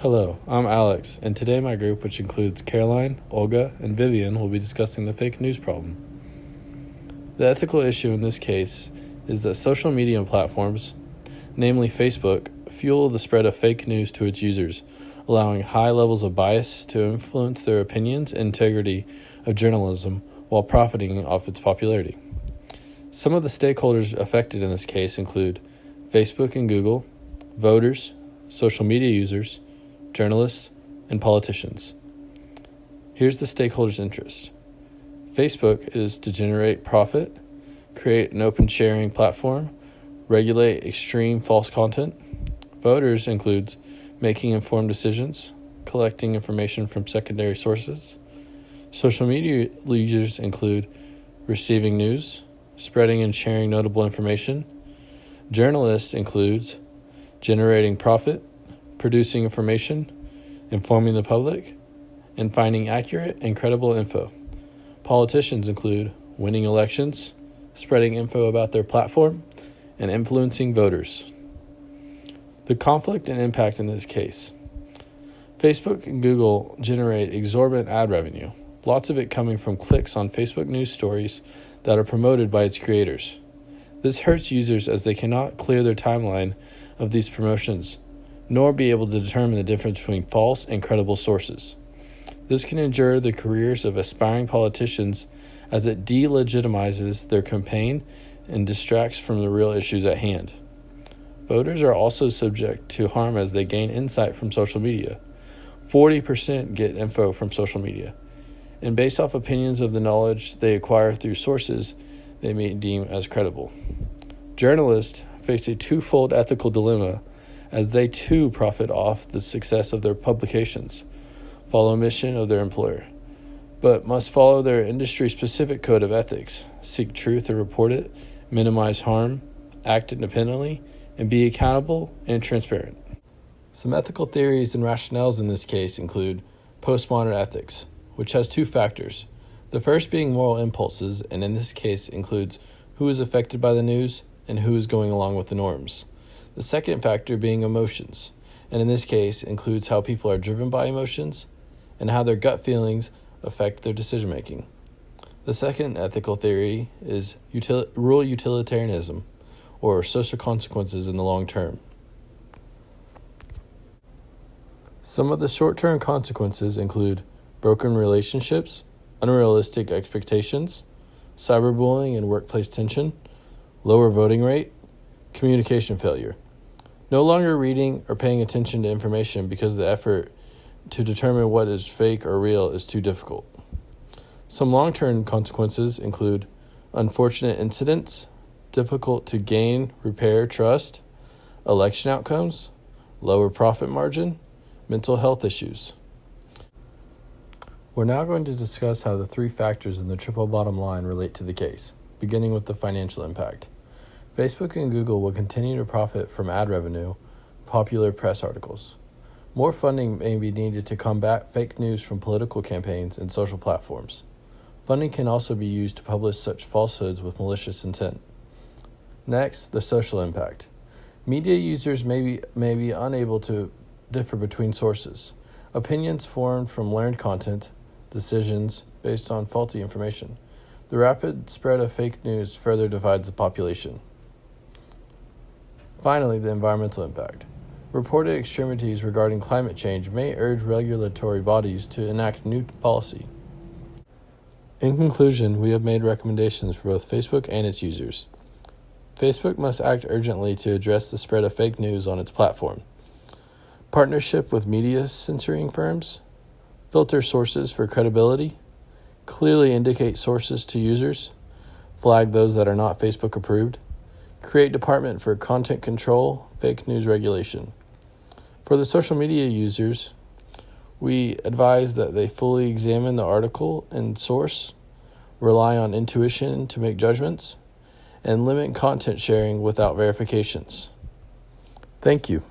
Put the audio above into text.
Hello, I'm Alex, and today my group, which includes Caroline, Olga, and Vivian, will be discussing the fake news problem. The ethical issue in this case is that social media platforms, namely Facebook, fuel the spread of fake news to its users, allowing high levels of bias to influence their opinions and integrity of journalism while profiting off its popularity. Some of the stakeholders affected in this case include Facebook and Google, voters, social media users, journalists, and politicians. Here's the stakeholders' interest. Facebook is to generate profit, create an open sharing platform, regulate extreme false content. Voters includes making informed decisions, collecting information from secondary sources. Social media users include receiving news, spreading and sharing notable information. Journalists includes generating profit, producing information, informing the public, and finding accurate and credible info. Politicians include winning elections, spreading info about their platform, and influencing voters. The conflict and impact in this case. Facebook and Google generate exorbitant ad revenue, lots of it coming from clicks on Facebook news stories that are promoted by its creators. This hurts users as they cannot clear their timeline of these promotions, nor be able to determine the difference between false and credible sources. This can injure the careers of aspiring politicians as it delegitimizes their campaign and distracts from the real issues at hand. Voters are also subject to harm as they gain insight from social media. 40% get info from social media, and based off opinions of the knowledge they acquire through sources they may deem as credible. Journalists face a twofold ethical dilemma as they too profit off the success of their publications, follow mission of their employer, but must follow their industry-specific code of ethics, seek truth and report it, minimize harm, act independently, and be accountable and transparent. Some ethical theories and rationales in this case include postmodern ethics, which has two factors. The first being moral impulses, and in this case includes who is affected by the news and who is going along with the norms. The second factor being emotions, and in this case includes how people are driven by emotions and how their gut feelings affect their decision making. The second ethical theory is rural utilitarianism, or social consequences in the long term. Some of the short-term consequences include broken relationships, unrealistic expectations, cyberbullying and workplace tension, lower voting rate, communication failure. No longer reading or paying attention to information because the effort to determine what is fake or real is too difficult. Some long-term consequences include unfortunate incidents, difficult to gain, repair trust, election outcomes, lower profit margin, mental health issues. We're now going to discuss how the three factors in the triple bottom line relate to the case, beginning with the financial impact. Facebook and Google will continue to profit from ad revenue, popular press articles. More funding may be needed to combat fake news from political campaigns and social platforms. Funding can also be used to publish such falsehoods with malicious intent. Next, the social impact. Media users may be unable to differ between sources. Opinions formed from learned content, decisions based on faulty information. The rapid spread of fake news further divides the population. Finally, the environmental impact. Reported extremities regarding climate change may urge regulatory bodies to enact new policy. In conclusion, we have made recommendations for both Facebook and its users. Facebook must act urgently to address the spread of fake news on its platform. Partnership with media censoring firms, filter sources for credibility, clearly indicate sources to users, flag those that are not Facebook approved, create department for content control, fake news regulation. For the social media users, we advise that they fully examine the article and source, rely on intuition to make judgments, and limit content sharing without verifications. Thank you.